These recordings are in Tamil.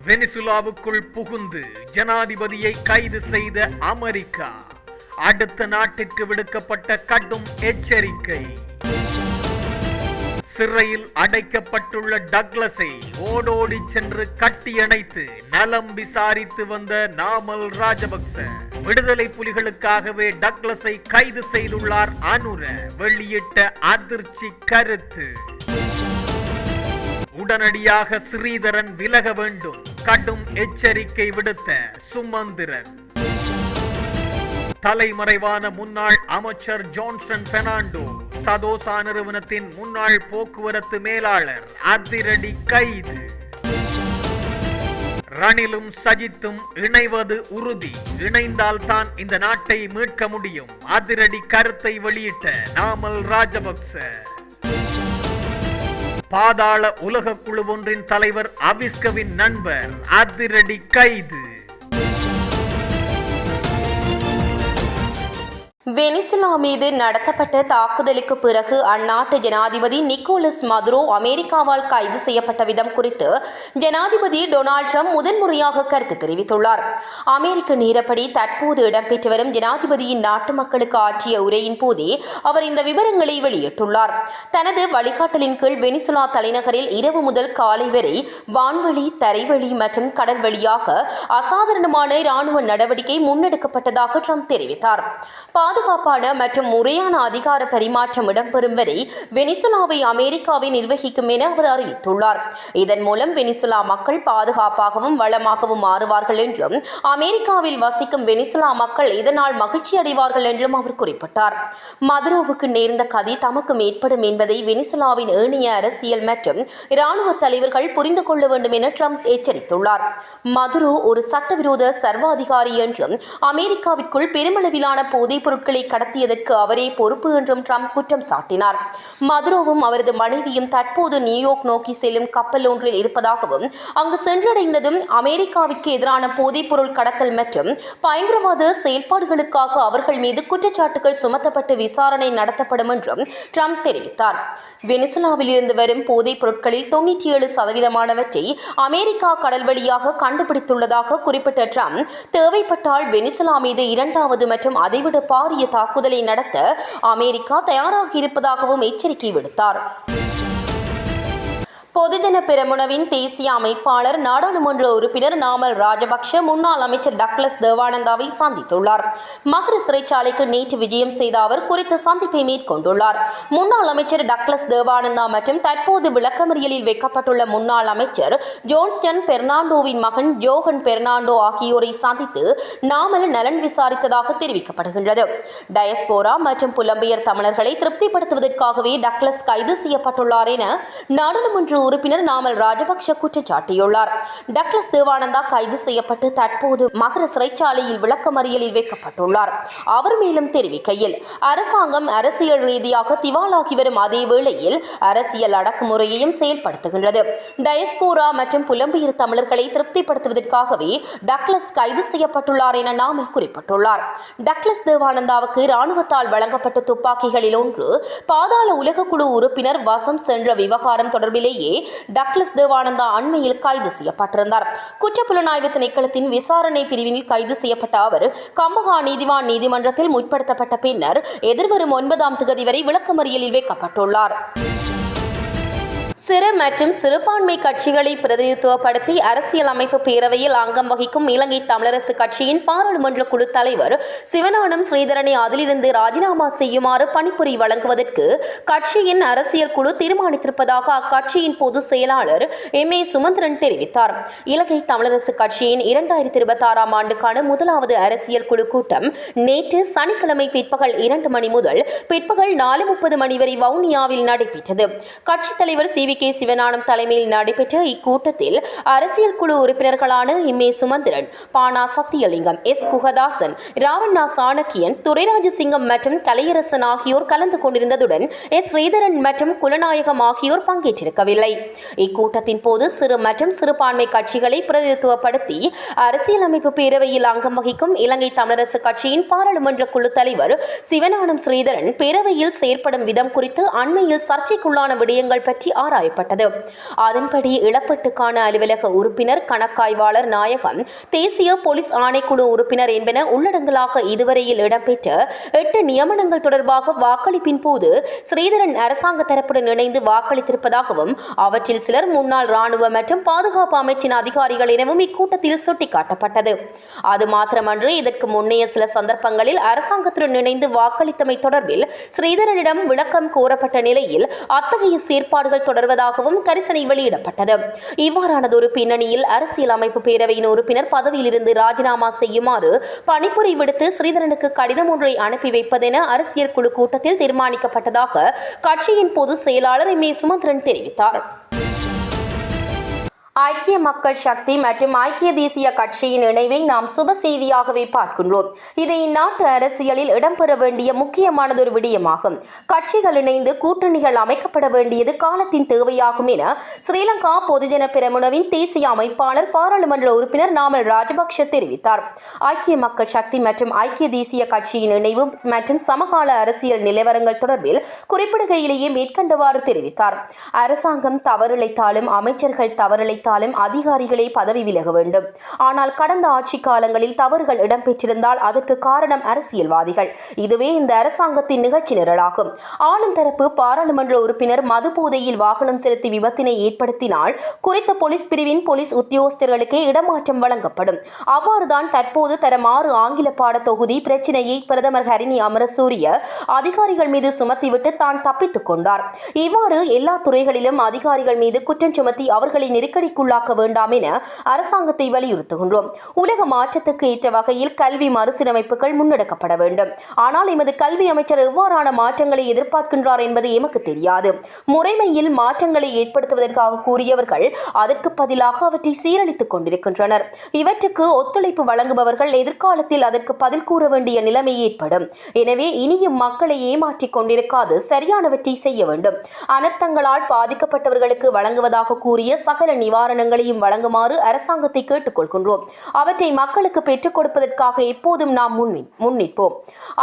வெனிசுலாவுக்குள் புகுந்து ஜனாதிபதியை கைது செய்த அமெரிக்கா. அடுத்த நாட்டிற்கு விடுக்கப்பட்ட கடும் எச்சரிக்கை. சிறையில் அடைக்கப்பட்டுள்ள டக்ளஸை ஓடோடி சென்று கட்டியணைத்து நலம் விசாரித்து வந்த நாமல் ராஜபக்ச. விடுதலை புலிகளுக்காகவே டக்ளஸை கைது செய்துள்ளார் அனுர. வெளியிட்ட அதிர்ச்சி கருத்து. உடனடியாக ஸ்ரீதரன் விலக வேண்டும், கடும் எச்சரிக்கை விடுத்த சுமந்திரன். தலைமறைவான முன்னாள் அமைச்சர் ஜான்சன் பெர்னாண்டோ, சதோசா நிறுவனத்தின் முன்னாள் போக்குவரத்து மேலாளர் அதிரடி கைது. ரணிலும் சஜித்தும் இணைவது உறுதி, இணைந்தால் தான் இந்த நாட்டை மீட்க முடியும். அதிரடி கருத்தை வெளியிட்ட நாமல் ராஜபக்ச. பாதாள உலக குழு ஒன்றின் தலைவர் அவிஸ்கவின் நண்பர் அதிரடி கைது. வெனிசுலா மீது நடத்தப்பட்ட தாக்குதலுக்கு பிறகு அந்நாட்டு ஜனாதிபதி நிக்கோலஸ் மதுரோ அமெரிக்காவால் கைது செய்யப்பட்ட விதம் குறித்து ஜனாதிபதி டொனால்ட் ட்ரம்ப் முதன்முறையாக கருத்து தெரிவித்துள்ளார். அமெரிக்க நேரப்படி தற்போது இடம்பெற்று வரும் ஜனாதிபதியின் நாட்டு மக்களுக்கு ஆற்றிய உரையின் போதே அவர் இந்த விவரங்களை வெளியிட்டுள்ளார். தனது வழிகாட்டலின் கீழ் வெனிசுலா தலைநகரில் இரவு முதல் காலை வரை வான்வெளி, தரைவழி மற்றும் கடல் வழியாக அசாதாரணமான இராணுவ நடவடிக்கை முன்னெடுக்கப்பட்டதாக ட்ரம்ப் தெரிவித்தார். பாதுகாப்பான மற்றும் முறையான அதிகார பரிமாற்றம் இடம்பெறும் வரை வெனிசுலாவை அமெரிக்காவை நிர்வகிக்கும் என அவர் அறிவித்துள்ளார். இதன் மூலம் வெனிசுலா மக்கள் பாதுகாப்பாகவும் வளமாகவும் மாறுவார்கள் என்றும் அமெரிக்காவில் வசிக்கும் வெனிசுலா மக்கள் இதனால் மகிழ்ச்சி அடைவார்கள் என்றும் அவர் குறிப்பிட்டார். மதுரோவுக்கு நேர்ந்த கதி தமக்கும் ஏற்படும் என்பதை வெனிசுலாவின் ஏனைய அரசியல் மற்றும் இராணுவ தலைவர்கள் புரிந்து கொள்ள வேண்டும் என ட்ரம்ப் எச்சரித்துள்ளார். மதுரோ ஒரு சட்டவிரோத சர்வாதிகாரி என்றும் அமெரிக்காவிற்குள் பெருமளவிலான போதைப் பொருட்களை கடத்தியதற்கு அவரே பொறுப்பு என்றும் ட்ரம்ப் குற்றம் சாட்டினார். மதுரோவும் அவரது மனைவியும் தற்போது நியூயார்க் நோக்கி செல்லும் கப்பல் ஒன்றில் இருப்பதாகவும் அங்கு சென்றடைந்ததும் அமெரிக்காவிற்கு எதிரான போதைப் பொருள் கடத்தல் மற்றும் பயங்கரவாத செயல்பாடுகளுக்காக அவர்கள் மீது குற்றச்சாட்டுகள் சுமத்தப்பட்டு விசாரணை நடத்தப்படும் என்றும் ட்ரம்ப் தெரிவித்தார். வெனிசுலாவில் இருந்து வரும் போதைப் பொருட்களில் 97% அமெரிக்கா கடல் வழியாக கண்டுபிடித்துள்ளதாக குறிப்பிட்ட ட்ரம்ப், தேவைப்பட்டால் வெனிசுலா மீது இரண்டாவது மற்றும் அதைவிட பாரிய தாக்குதலை நடத்த அமெரிக்கா தயாராக இருப்பதாகவும் எச்சரிக்கை விடுத்தார். பொதுஜன பெரமுனவின் தேசிய அமைப்பாளர் நாடாளுமன்ற உறுப்பினர் நாமல் ராஜபக்ஷ முன்னாள் அமைச்சர் டக்ளஸ் தேவானந்தாவை சந்தித்துள்ளார். மகர சிறைச்சாலைக்கு நேற்று விஜயம் செய்த அவர் குறித்த சந்திப்பை மேற்கொண்டுள்ளார். முன்னாள் அமைச்சர் டக்ளஸ் தேவானந்தா மற்றும் தற்போது விளக்கமறியலில் வைக்கப்பட்டுள்ள முன்னாள் அமைச்சர் ஜோன்ஸ்டன் பெர்னாண்டோவின் மகன் ஜோகன் பெர்னாண்டோ ஆகியோரை சந்தித்து நாமல் நலன் விசாரித்ததாக தெரிவிக்கப்படுகின்றது. டயஸ்போரா மற்றும் புலம்பெயர் தமிழர்களை திருப்திப்படுத்துவதற்காகவே டக்ளஸ் கைது செய்யப்பட்டுள்ளார் என நாடாளுமன்ற உறுப்பினர் நாமல் ராஜபக்ஷ குற்றம் சாட்டியுள்ளார். டக்ளஸ் தேவானந்தா கைது செய்யப்பட்டு தற்போது மகர சிறைச்சாலையில் விளக்கமறியலில் வைக்கப்பட்டுள்ளார். அவர் மேலும் தெரிவிக்கையில், அரசாங்கம் அரசியல் ரீதியாக திவாலாகி வரும் அதே வேளையில் அரசியல் அடக்குமுறையையும் செயல்படுத்துகின்றது. டயஸ்போரா மற்றும் புலம்பெயர் தமிழர்களை திருப்திப்படுத்துவதற்காகவே டக்ளஸ் கைது செய்யப்பட்டுள்ளார் என நாமல் குறிப்பிட்டுள்ளார். டக்ளஸ் தேவானந்தாவுக்கு இராணுவத்தால் வழங்கப்பட்ட துப்பாக்கிகளில் ஒன்று பாதாள உலக குழு உறுப்பினர் வசம் சென்ற விவகாரம் தொடர்பிலேயே டக்ளஸ் தேவானந்தா அண்மையில் கைது செய்யப்பட்டிருந்தார். குற்றப்புலனாய்வு திணைக்களத்தின் விசாரணை பிரிவினில் கைது செய்யப்பட்ட அவர் கம்பஹா நீதிவான் நீதிமன்றத்தில் முற்படுத்தப்பட்ட பின்னர் எதிர்வரும் 9ஆம் தேதி வரை விளக்கமறியலில் வைக்கப்பட்டுள்ளார். சிறு மற்றும் சிறுபான்மை கட்சிகளை பிரதிநிதித்துவப்படுத்தி அரசியல் அமைப்பு பேரவையில் அங்கம் வகிக்கும் இலங்கை தமிழரசு கட்சியின் பாராளுமன்ற குழு தலைவர் சிவஞானம் ஸ்ரீதரனை அதிலிருந்து ராஜினாமா செய்யுமாறு பணிப்புரை வழங்குவதற்கு கட்சியின் அரசியல் குழு தீர்மானித்திருப்பதாக அக்கட்சியின் பொதுச் செயலாளர் எம். சுமந்திரன் தெரிவித்தார். இலங்கை தமிழரசு கட்சியின் 2026ஆம் ஆண்டுக்கான முதலாவது அரசியல் குழு கூட்டம் நேற்று சனிக்கிழமை பிற்பகல் 2 மணி முதல் பிற்பகல் 4:30 மணி வரை வவுனியாவில் நடைபெற்றது. கட்சித் தலைவர் சி. சிவஞானம் தலைமையில் நடைபெற்ற இக்கூட்டத்தில் அரசியல் குழு உறுப்பினர்களான எம். சுமந்திரன், பானா சத்தியலிங்கம், எஸ். குகதாசன், ராவண்ணா சாணக்கியன், துரைராஜசிங்கம் மற்றும் கலையரசன் ஆகியோர் கலந்து கொண்டிருந்ததுடன் எஸ். ஸ்ரீதரன் மற்றும் குலநாயகம் ஆகியோர் பங்கேற்றிருக்கவில்லை. இக்கூட்டத்தின் போது சிறு மற்றும் சிறுபான்மை கட்சிகளை பிரதிநிதித்துவப்படுத்தி அரசியலமைப்பு பேரவையில் அங்கம் வகிக்கும் இலங்கை தமிழரசு கட்சியின் பாராளுமன்ற குழு தலைவர் சிவஞானம் ஸ்ரீதரன் பேரவையில் செயற்படும் விதம் குறித்து அண்மையில் சர்ச்சைக்குள்ளான விடயங்கள் பற்றி ஆராய்ந்தார். கட்டாயப்பட்டது. அதன்படி இழப்பீட்டுக்கான அலுவலக உறுப்பினர், கணக்காய்வாளர் நாயகம், தேசிய போலீஸ் ஆணைக்குழு உறுப்பினர் என்பன உள்ளடங்கலாக இதுவரையில் இடம்பெற்ற 8 நியமனங்கள் தொடர்பாக வாக்களிப்பின் போது ஸ்ரீதரன் அரசாங்க தரப்புடன் இணைந்து வாக்களித்திருப்பதாகவும் அவற்றில் சிலர் முன்னாள் ராணுவ மற்றும் பாதுகாப்பு அமைச்சின் அதிகாரிகள் எனவும் இக்கூட்டத்தில் சுட்டிக்காட்டப்பட்டது. அது மாத்திரமன்று, இதற்கு முன்னைய சில சந்தர்ப்பங்களில் அரசாங்கத்துடன் இணைந்து வாக்களித்தமை தொடர்பில் ஸ்ரீதரனிடம் விளக்கம் கோரப்பட்ட நிலையில் அத்தகைய செயற்பாடுகள் தொடர்வதாகவும் கரிசனை வெளியிடப்பட்டது. இவ்வாறானதொரு பின்னணியில் அரசியல் அமைப்பு பேரவையின் உறுப்பினர் பதவியிலிருந்து ராஜினாமா செய்யுமாறு பணிப்புரை விடுத்து ஸ்ரீதரனுக்கு கடிதம் ஒன்றை அனுப்பி வைப்பதென அரசியல் குழு கூட்டத்தில் தீர்மானிக்கப்பட்டதாக கட்சியின் பொதுச் செயலாளர் எம். ஏ. சுமந்திரன் தெரிவித்தார். ஐக்கிய மக்கள் சக்தி மற்றும் ஐக்கிய தேசிய கட்சியின் இணைவை நாம் சுப செய்தியாகவே பார்க்கின்றோம். இது இந்நாட்டு அரசியலில் இடம்பெற வேண்டிய முக்கியமானதொரு விடயமாகும். கட்சிகள் இணைந்து கூட்டணிகள் அமைக்கப்பட வேண்டியது காலத்தின் தேவையாகும் என ஸ்ரீலங்கா பொதுஜன பெரமுனவின் தேசிய அமைப்பாளர், பாராளுமன்ற உறுப்பினர் நாமல் ராஜபக்ஷ தெரிவித்தார். ஐக்கிய மக்கள் சக்தி மற்றும் ஐக்கிய தேசிய கட்சியின் இணைவு மற்றும் சமகால அரசியல் நிலவரங்கள் தொடர்பில் குறிப்பிடுகையிலேயே மேற்கண்டவாறு தெரிவித்தார். அரசாங்கம் தவறிழைத்தாலும், அமைச்சர்கள் தவறிழைத்தாலும் அதிகாரிகளே பதவி விலக வேண்டும். ஆனால் கடந்த ஆட்சி காலங்களில் தவறுகள் இடம்பெற்றிருந்தால் அதற்கு காரணம் அரசியல்வாதிகள். இதுவே இந்த அரசாங்கத்தின் நிகழ்ச்சி நிரலாகும். ஆளும் தரப்பு பாராளுமன்ற உறுப்பினர் மது போதையில் வாகனம் செலுத்தி விபத்தினை ஏற்படுத்தினால் குறித்த போலீஸ் பிரிவின் போலீஸ் உத்தியோகஸ்தர்களுக்கே இடமாற்றம் வழங்கப்படும். அவ்வாறுதான் தற்போது தரம் 6 ஆங்கில பாட தொகுதி பிரச்சினையை பிரதமர் ஹரிணி அமரசூரிய அதிகாரிகள் மீது சுமத்திவிட்டு தான் தப்பித்துக் கொண்டார். இவ்வாறு எல்லா துறைகளிலும் அதிகாரிகள் மீது குற்றம் சுமத்தி அவர்களை நெருக்கடிக்குள்ளாக்க வேண்டாம் என அரசாங்கத்தை வலியுறுத்துகின்றோம். உலக மாற்றத்துக்கு ஏற்ற வகையில் கல்வி மறுசீரமைப்புகள் முன்னெடுக்கப்பட வேண்டும். ஆனால் எமது கல்வி அமைச்சர் எவ்வாறான மாற்றங்களை எதிர்பார்க்கின்றார் என்பது எமக்கு தெரியாது. முறைமையில் மாற்றங்களை ஏற்படுத்துவதற்காக கூறியவர்கள் அதற்கு பதிலாக அவற்றை சீரழித்துக் கொண்டிருக்கின்றனர். இவற்றுக்கு ஒத்துழைப்பு வழங்குபவர்கள் எதிர்காலத்தில் அதற்கு பதில் கூற வேண்டிய நிலைமை ஏற்படும். எனவே இனியும் மக்களை ஏமாற்றிக் கொண்டிருக்காது சரியானவற்றை செய்ய வேண்டும். அனர்த்தங்களால் பாதிக்கப்பட்டவர்களுக்கு வழங்குவதாக கூறிய சகல நிவாரணங்களையும் வழங்குமாறு அரசாங்கத்தை கேட்டுக் கொள்கின்றோம். அவற்றை மக்களுக்கு பெற்றுக் கொடுப்பதற்காக எப்போதும் நாம் முன்னிற்போம்.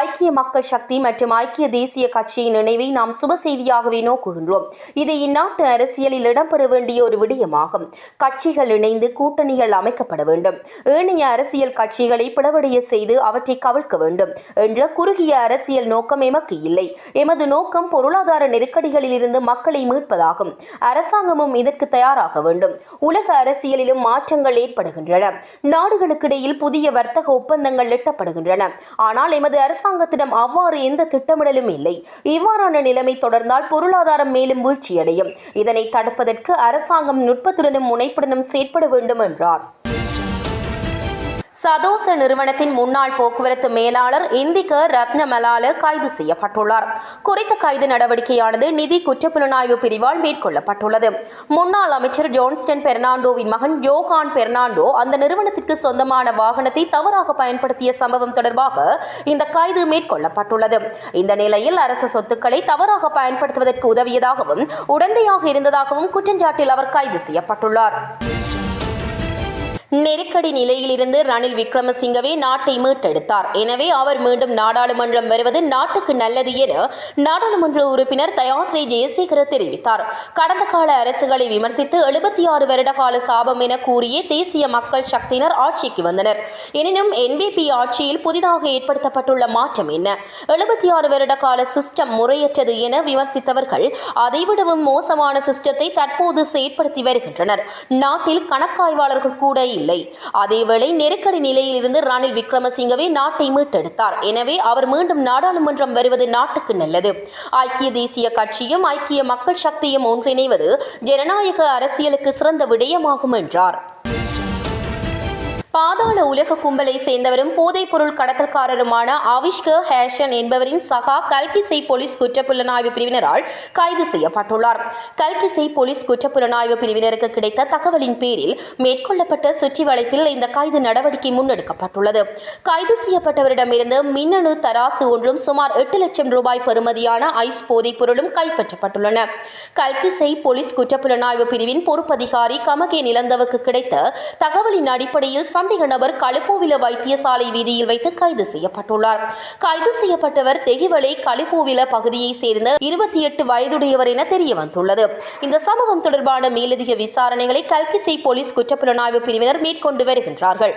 ஐக்கிய மக்கள் சக்தி மற்றும் ஐக்கிய தேசிய கட்சியின் இணைவை நாம் சுப செய்தியாகவே நோக்குகின்றோம். இது இந்நாட்டு அரசியலில் இடம்பெற வேண்டிய ஒரு விடயமாகும். கட்சிகள் இணைந்து கூட்டணிகள் அமைக்கப்பட வேண்டும். ஏனைய அரசியல் கட்சிகளை பிளவடைய செய்து அவற்றை கவிழ்க்க வேண்டும் என்ற குறுகிய அரசியல் நோக்கம் எமக்கு இல்லை. எமது நோக்கம் பொருளாதார நெருக்கடிகளில் இருந்து மக்களை மீட்பதாகும். அரசாங்கமும் இதற்கு தயாராக வேண்டும். உலக அரசியலிலும் மாற்றங்கள் ஏற்படுகின்றன. நாடுகளுக்கிடையில் புதிய வர்த்தக ஒப்பந்தங்கள் எட்டப்படுகின்றன. ஆனால் எமது அரசாங்கத்திடம் அவ்வாறு எந்த திட்டமிடலும் இல்லை. இவ்வாறான நிலைமை தொடர்ந்தால் பொருளாதாரம் மேலும் வீழ்ச்சியடையும். இதனை தடுப்பதற்கு அரசாங்கம் நுட்பத்துடனும் முனைப்புடனும் செயற்பட வேண்டும் என்றார். சதோச நிறுவனத்தின் முன்னாள் போக்குவரத்து மேலாளர் இந்திக ரத்னமலால கைது செய்யப்பட்டுள்ளார். குறித்த கைது நடவடிக்கையானது நிதி குற்றப்புலனாய்வு பிரிவால் மேற்கொள்ளப்பட்டுள்ளது. முன்னாள் அமைச்சர் ஜோன்ஸ்டன் பெர்னாண்டோவின் மகன் யோகான் பெர்னாண்டோ அந்த நிறுவனத்திற்கு சொந்தமான வாகனத்தை தவறாக பயன்படுத்திய சம்பவம் தொடர்பாக இந்த கைது மேற்கொள்ளப்பட்டுள்ளது. இந்த நிலையில் அரசு சொத்துக்களை தவறாக பயன்படுத்துவதற்கு உதவியதாகவும் உடந்தையாக இருந்ததாகவும் குற்றச்சாட்டில் அவர் கைது செய்யப்பட்டுள்ளார். நெருக்கடி நிலையிலிருந்து ரணில் விக்ரமசிங்கவே நாட்டை மீட்டெடுத்தார். எனவே அவர் மீண்டும் நாடாளுமன்றம் வருவது நாட்டுக்கு நல்லது என நாடாளுமன்ற உறுப்பினர் தயாஸ்ரீ ஜெயசேகர தெரிவித்தார். கடந்த கால அரசுகளை விமர்சித்து 76 வருட கால சாபம் என கூறிய தேசிய மக்கள் சக்தியினர் ஆட்சிக்கு வந்தனர். எனினும் என்பிபி ஆட்சியில் புதிதாக ஏற்படுத்தப்பட்டுள்ள மாற்றம் என்ன? 76 வருட கால சிஸ்டம் முறையற்றது என விமர்சித்தவர்கள் அதைவிடவும் மோசமான சிஸ்டத்தை தற்போது செயற்படுத்தி வருகின்றனர். நாட்டில் கணக்காய்வாளர்கள் கூட இல்லை. அதேவேளை நெருக்கடி நிலையில் இருந்து ரணில் விக்ரமசிங்கவே நாட்டை மீட்டெடுத்தார். எனவே அவர் மீண்டும் நாடாளுமன்றம் வருவது நாட்டுக்கு நல்லது. ஐக்கிய தேசிய கட்சியும் ஐக்கிய மக்கள் சக்தியும் ஒன்றிணைவது ஜனநாயக அரசியலுக்கு சிறந்த விடயமாகும் என்றார். பாதாள உலக கும்பலை சேர்ந்தவரும் போதைப் பொருள் கடத்தல்காரருமான அவிஷ்க ஹேஷன் என்பவரின் சகா கல்கிசை போலீஸ் குற்றப்புலனாய்வு பிரிவினரால் கைது செய்யப்பட்டுள்ளார். கல்கிசை போலீஸ் குற்றப்புலனாய்வு பிரிவினருக்கு கிடைத்த தகவலின் பேரில் மேற்கொள்ளப்பட்ட சுற்றி வளைப்பில் இந்த கைது நடவடிக்கை முன்னெடுக்கப்பட்டுள்ளது. கைது செய்யப்பட்டவரிடமிருந்து மின்னணு தராசு ஒன்றும் சுமார் 8 லட்சம் ரூபாய் பெறுமதியான ஐஸ் போதைப் பொருளும் கைப்பற்றப்பட்டுள்ளன. கல்கிசை போலீஸ் குற்றப்புலனாய்வு பிரிவின் பொறுப்பதிகாரி கமகே நிலந்தவுக்கு கிடைத்த தகவலின் அடிப்படையில் சந்தேக நபர் களுப்போவில வைத்தியசாலை வீதியில் வைத்து கைது செய்யப்பட்டுள்ளார். கைது செய்யப்பட்டவர் தெகிவளை களுப்போவில பகுதியைச் சேர்ந்த 28 வயதுடையவர் என தெரியவந்துள்ளது. இந்த சம்பவம் தொடர்பான மேலதிக விசாரணைகளை கல்கிசை போலீஸ் குற்றப்புலனாய்வு பிரிவினர் மேற்கொண்டு வருகின்றார்கள்.